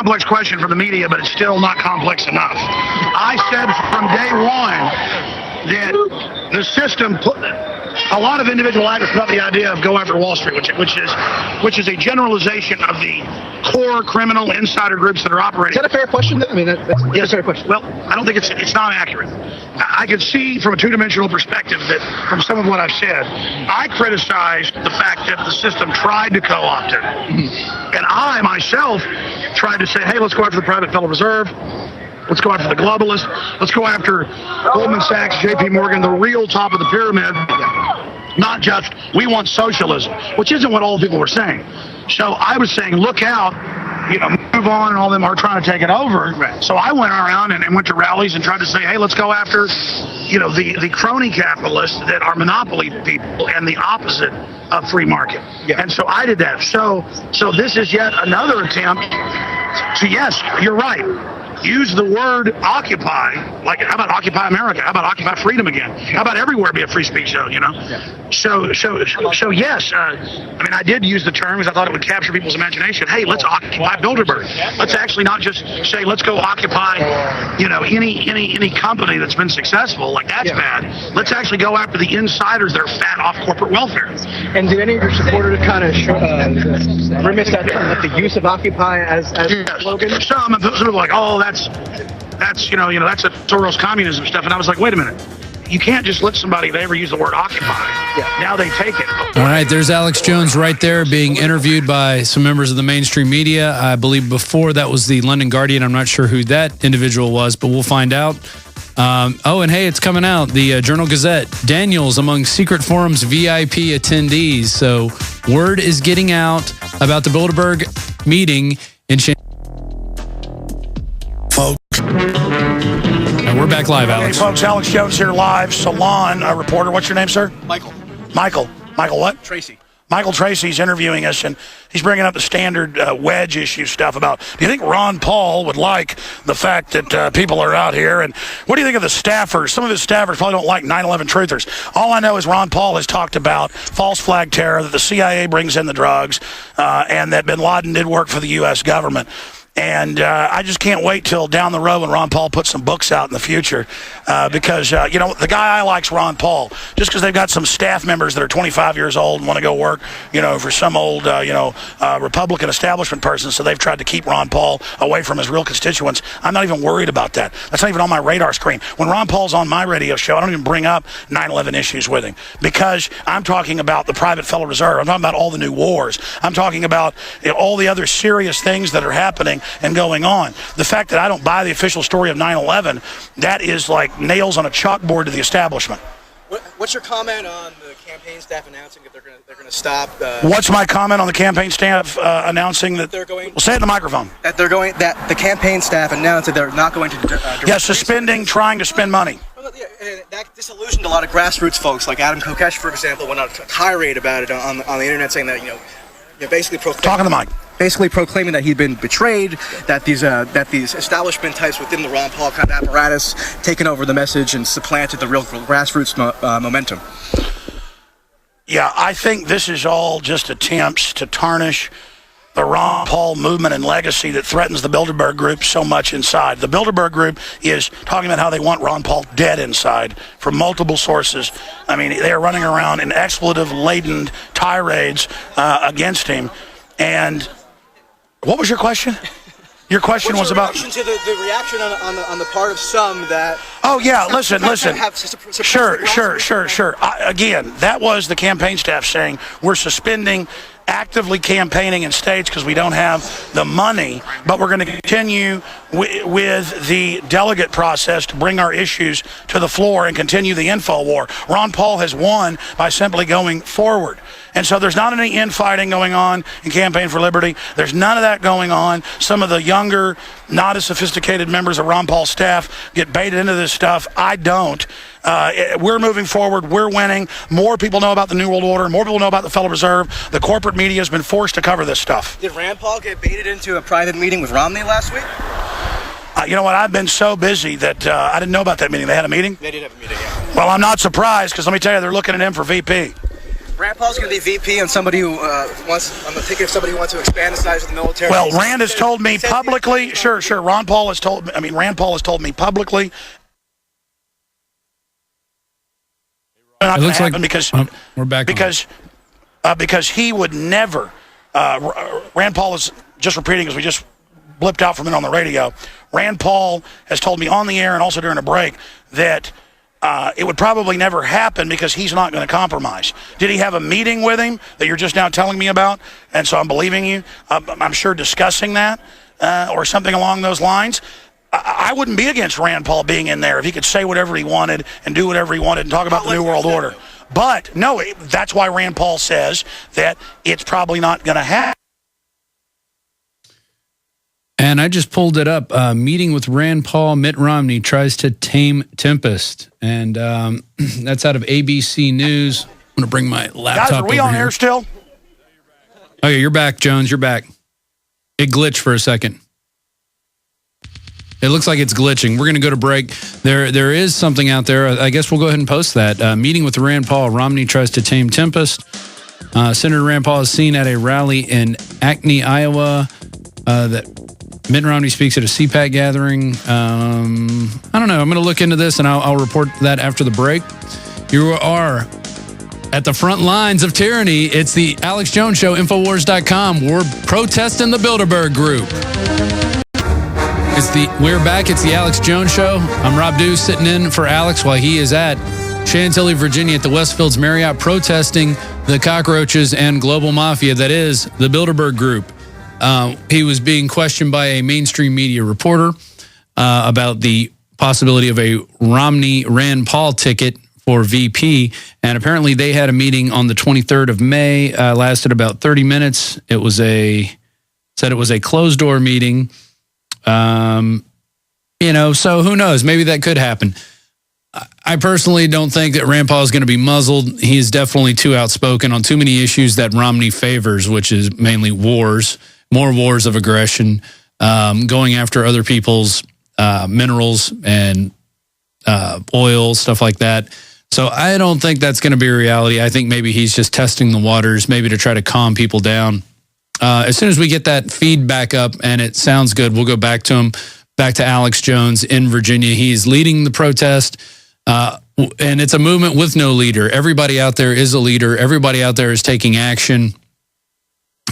complex question from the media, but it's still not complex enough. I said from day one that the system put a lot of individual actors put up the idea of go after Wall Street, which is a generalization of the core criminal insider groups that are operating. Is that a fair question? I mean, that's a fair question. Well, I don't think it's not accurate. I can see from a two-dimensional perspective that from some of what I've said, I criticized the fact that the system tried to co-opt it. And I, myself, tried to say, hey, let's go after the private Federal Reserve. Let's go after the globalists. Let's go after Goldman Sachs, J.P. Morgan, the real top of the pyramid, not just we want socialism, which isn't what all the people were saying. So I was saying, look out, move on, and all them are trying to take it over. Right. So I went around and went to rallies and tried to say, hey, let's go after, the crony capitalists that are monopoly people and the opposite of free market. Yeah. And so I did that. So this is yet another attempt to, yes, you're right. Use the word occupy, like how about Occupy America? How about Occupy Freedom again? How about everywhere be a free speech zone, Yeah. So yes, I did use the term because I thought it would capture people's imagination. Hey, let's occupy Bilderberger. Let's actually not just say, let's go occupy, any company that's been successful, like that's bad. Let's actually go after the insiders that are fat off corporate welfare. And did any of your supporters kind of remiss that term, like the use of occupy as a slogan? Some are like, oh, that's that's a Soros communism stuff. And I was like, wait a minute. You can't just let somebody, they ever use the word occupy. Yeah. Now they take it. All right, there's Alex Jones right there being interviewed by some members of the mainstream media. I believe before that was the London Guardian. I'm not sure who that individual was, but we'll find out. And hey, it's coming out. The Journal Gazette. Daniels among Secret Forum's VIP attendees. So word is getting out about the Bilderberg meeting in Chantilly. Folks. We're back live, Alex. Hey, folks, Alex Jones here live. Salon reporter. What's your name, sir? Michael. Michael what? Tracy. Michael Tracy's interviewing us, and he's bringing up the standard wedge issue stuff about, do you think Ron Paul would like the fact that people are out here? And what do you think of the staffers? Some of his staffers probably don't like 9/11 truthers. All I know is Ron Paul has talked about false flag terror, that the CIA brings in the drugs, and that bin Laden did work for the U.S. government. And I just can't wait till down the road when Ron Paul puts some books out in the future because, the guy I like's Ron Paul. Just because they've got some staff members that are 25 years old and want to go work, for some old, Republican establishment person, so they've tried to keep Ron Paul away from his real constituents. I'm not even worried about that. That's not even on my radar screen. When Ron Paul's on my radio show, I don't even bring up 9/11 issues with him because I'm talking about the private Federal Reserve. I'm talking about all the new wars. I'm talking about all the other serious things that are happening and going on. The fact that I don't buy the official story of 9/11, that is like nails on a chalkboard to the establishment. What's your comment on the campaign staff announcing that they're going to stop? What's my comment on the campaign staff announcing that they're going? Well, say it in the microphone. That the campaign staff announced that they're not going to. Trying to spend money. And that disillusioned a lot of grassroots folks, like Adam Kokesh, for example, went on a tirade about it on the internet, saying that basically talking to the mic. Basically proclaiming that he'd been betrayed, that these establishment types within the Ron Paul kind of apparatus taken over the message and supplanted the real grassroots momentum. Yeah, I think this is all just attempts to tarnish the Ron Paul movement and legacy that threatens the Bilderberg Group so much inside. The Bilderberg Group is talking about how they want Ron Paul dead inside from multiple sources. I mean, they are running around in expletive-laden tirades against him. And what was your question? Your question was about to the reaction on the part of some that. Oh yeah, listen. Sure. Again, that was the campaign staff saying we're suspending actively campaigning in states because we don't have the money, but we're going to continue with the delegate process to bring our issues to the floor and continue the info war. Ron Paul has won by simply going forward. And so there's not any infighting going on in Campaign for Liberty. There's none of that going on. Some of the younger, not as sophisticated members of Ron Paul's staff get baited into this stuff. I don't. We're moving forward. We're winning. More people know about the New World Order. More people know about the Federal Reserve. The corporate media has been forced to cover this stuff. Did Rand Paul get baited into a private meeting with Romney last week? You know what? I've been so busy that I didn't know about that meeting. They had a meeting? They did have a meeting, yeah. Well, I'm not surprised because let me tell you, they're looking at him for VP. Rand Paul's going to be VP on somebody who wants. I'm thinking of somebody who wants to expand the size of the military. Well, Rand has told me publicly. Sure. Rand Paul has told me publicly. It looks like because we're back because he would never. Rand Paul is just repeating as we just blipped out from it on the radio. Rand Paul has told me on the air and also during a break that it would probably never happen because he's not going to compromise. Did he have a meeting with him that you're just now telling me about? And so I'm believing you. I'm sure discussing that or something along those lines. I wouldn't be against Rand Paul being in there if he could say whatever he wanted and do whatever he wanted and talk about the New World Order. But, no, that's why Rand Paul says that it's probably not going to happen. And I just pulled it up. Meeting with Rand Paul, Mitt Romney tries to tame Tempest. And that's out of ABC News. I'm going to bring my laptop Guys, are we over on here. air still? Okay, you're back, Jones. You're back. It glitched for a second. It looks like it's glitching. We're going to go to break. There is something out there. I guess we'll go ahead and post that. Meeting with Rand Paul. Romney tries to tame Tempest. Senator Rand Paul is seen at a rally in Acme, Iowa. That Mitt Romney speaks at a CPAC gathering. I don't know. I'm going to look into this, and I'll report that after the break. You are at the front lines of tyranny. It's the Alex Jones Show, Infowars.com. We're protesting the Bilderberger group. We're back. It's the Alex Jones Show. I'm Rob Dew sitting in for Alex while he is at Chantilly, Virginia at the Westfields Marriott protesting the cockroaches and global mafia that is the Bilderberger group. He was being questioned by a mainstream media reporter about the possibility of a Romney-Rand Paul ticket for VP, and apparently they had a meeting on the 23rd of May, lasted about 30 minutes. It was a closed-door meeting. So who knows? Maybe that could happen. I personally don't think that Rand Paul is going to be muzzled. He is definitely too outspoken on too many issues that Romney favors, which is mainly wars, more wars of aggression, going after other people's minerals and oil, stuff like that. So I don't think that's going to be a reality. I think maybe he's just testing the waters, maybe to try to calm people down. As soon as we get that feed back up and it sounds good, we'll go back to him, back to Alex Jones in Virginia. He's leading the protest, and it's a movement with no leader. Everybody out there is a leader. Everybody out there is taking action.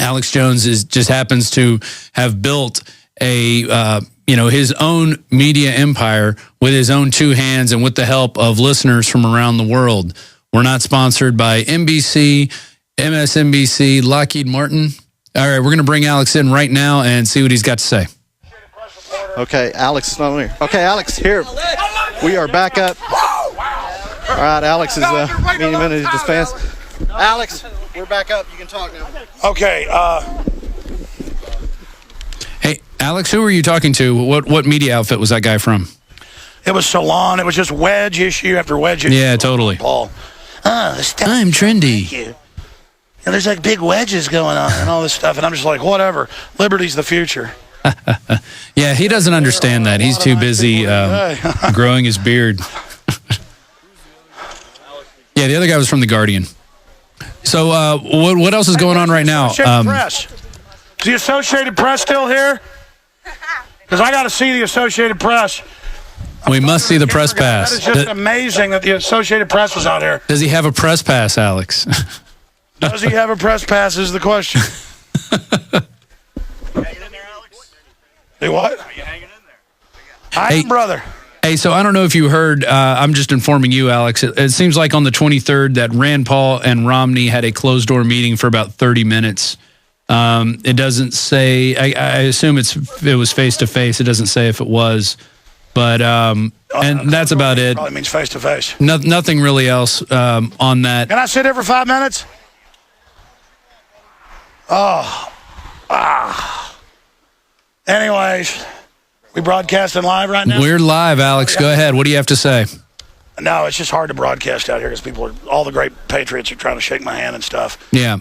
Alex Jones just happens to have built his own media empire with his own two hands and with the help of listeners from around the world. We're not sponsored by NBC, MSNBC, Lockheed Martin. All right, we're going to bring Alex in right now and see what he's got to say. Okay, Alex is not here. Okay, Alex, here. We are back up. All right, Alex is meeting him in his fans. Alex, we're back up. You can talk now. Okay. Hey, Alex, who were you talking to? What media outfit was that guy from? It was Salon. It was just wedge issue after wedge issue. Yeah, totally. Paul. I'm trendy. And there's like big wedges going on and all this stuff. And I'm just like, whatever. Liberty's the future. Yeah, he doesn't understand that. He's too busy growing his beard. Yeah, the other guy was from The Guardian. So what else is going on right now? Associated Press. Is the Associated Press still here? Because I got to see the Associated Press. We must see the press pass. That is just amazing that the Associated Press was out here. Does he have a press pass, Alex? Does he have a press pass is the question. Hey, what? Are you hanging in there? I am, brother. Hey, so I don't know if you heard, I'm just informing you, Alex. It seems like on the 23rd that Rand Paul and Romney had a closed-door meeting for about 30 minutes. It doesn't say, I assume it was face-to-face. It doesn't say if it was. But, and that's about it. Probably means face-to-face. Nothing really else on that. Can I sit here for 5 minutes? Anyways, we broadcasting live right now? We're live, Alex. Go ahead. What do you have to say? No, it's just hard to broadcast out here because all the great patriots are trying to shake my hand and stuff. Yeah.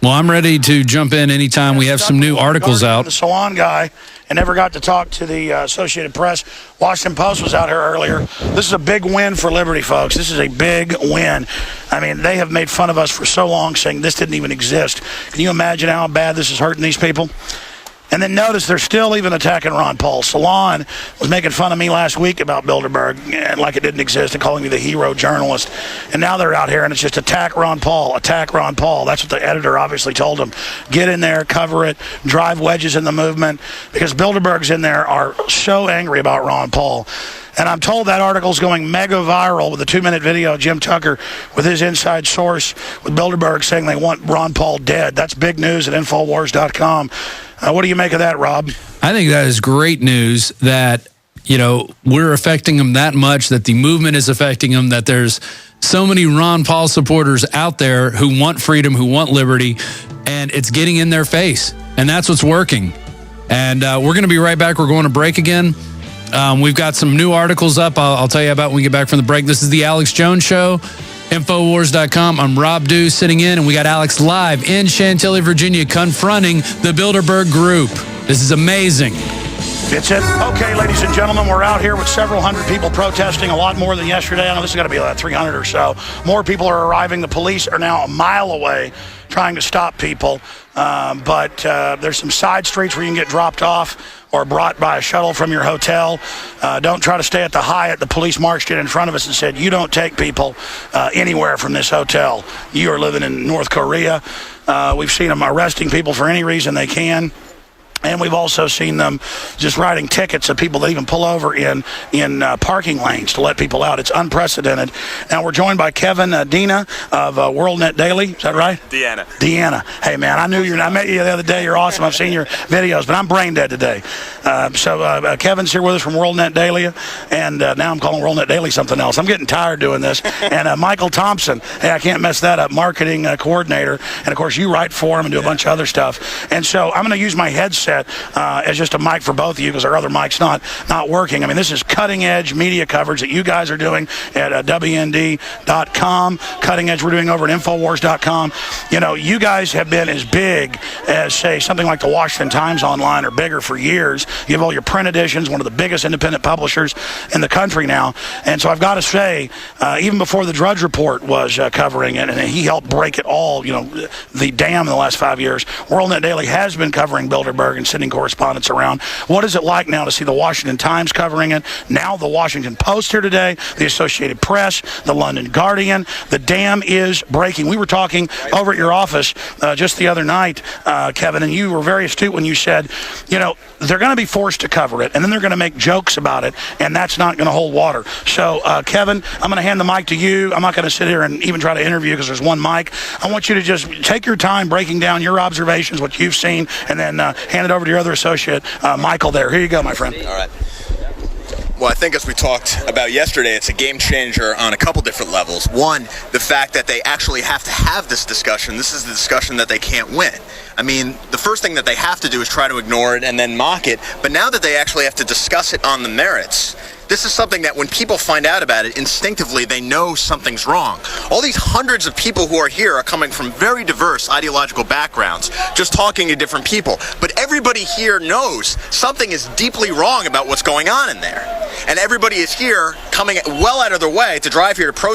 Well, I'm ready to jump in anytime we have some new articles out. The salon guy, and never got to talk to the Associated Press. Washington Post was out here earlier. This is a big win for liberty, folks. This is a big win. I mean, they have made fun of us for so long, saying this didn't even exist. Can you imagine how bad this is hurting these people? And then notice they're still even attacking Ron Paul. Salon was making fun of me last week about Bilderberg, like it didn't exist, and calling me the hero journalist. And now they're out here, and it's just attack Ron Paul, attack Ron Paul. That's what the editor obviously told them. Get in there, cover it, drive wedges in the movement, because Bilderbergs in there are so angry about Ron Paul. And I'm told that article's going mega viral with a 2-minute video of Jim Tucker with his inside source with Bilderberg saying they want Ron Paul dead. That's big news at Infowars.com. What do you make of that, Rob? I think that is great news that, we're affecting them that much, that the movement is affecting them, that there's so many Ron Paul supporters out there who want freedom, who want liberty, and it's getting in their face. And that's what's working. And we're going to be right back. We're going to break again. We've got some new articles up. I'll tell you about when we get back from the break. This is the Alex Jones Show, Infowars.com. I'm Rob Dew sitting in, and we got Alex live in Chantilly, Virginia, confronting the Bilderberg Group. This is amazing. It's it. Okay, ladies and gentlemen, we're out here with several hundred people protesting, a lot more than yesterday. I know this is going to be like 300 or so. More people are arriving. The police are now a mile away trying to stop people. But there's some side streets where you can get dropped off or brought by a shuttle from your hotel. Don't try to stay at the Hyatt. The police marched in front of us and said, you don't take people anywhere from this hotel. You are living in North Korea. We've seen them arresting people for any reason they can. And we've also seen them just writing tickets of people that even pull over in parking lanes to let people out. It's unprecedented. Now, we're joined by Kevin Dina of WorldNet Daily. Is that right? Deanna. Hey, man, I met you the other day. You're awesome. I've seen your videos, but I'm brain dead today. So Kevin's here with us from WorldNet Daily, and now I'm calling WorldNet Daily something else. I'm getting tired doing this. And Michael Thompson, hey, I can't mess that up, marketing coordinator. And, of course, you write for him and do a bunch of other stuff. And so I'm going to use my headset as just a mic for both of you because our other mic's not working. I mean, this is cutting edge media coverage that you guys are doing at WND.com. Cutting edge we're doing over at Infowars.com. You guys have been as big as, say, something like the Washington Times Online or bigger for years. You have all your print editions, one of the biggest independent publishers in the country now. And so I've got to say, even before the Drudge Report was covering it, and he helped break it all, the dam in the last 5 years, WorldNet Daily has been covering Bilderberg and sending correspondents around. What is it like now to see the Washington Times covering it? Now the Washington Post here today, the Associated Press, the London Guardian. The dam is breaking. We were talking over at your office just the other night, Kevin, and you were very astute when you said, they're going to be forced to cover it, and then they're going to make jokes about it, and that's not going to hold water. So, Kevin, I'm going to hand the mic to you. I'm not going to sit here and even try to interview because there's one mic. I want you to just take your time breaking down your observations, what you've seen, and then hand it over to your other associate, Michael there. Here you go, my friend. All right. Well, I think as we talked about yesterday, it's a game changer on a couple different levels. One, the fact that they actually have to have this discussion. This is the discussion that they can't win. I mean, the first thing that they have to do is try to ignore it and then mock it. But now that they actually have to discuss it on the merits, this is something that when people find out about it, instinctively they know something's wrong. All these hundreds of people who are here are coming from very diverse ideological backgrounds, just talking to different people. But everybody here knows something is deeply wrong about what's going on in there. And everybody is here coming well out of their way to drive here to protest.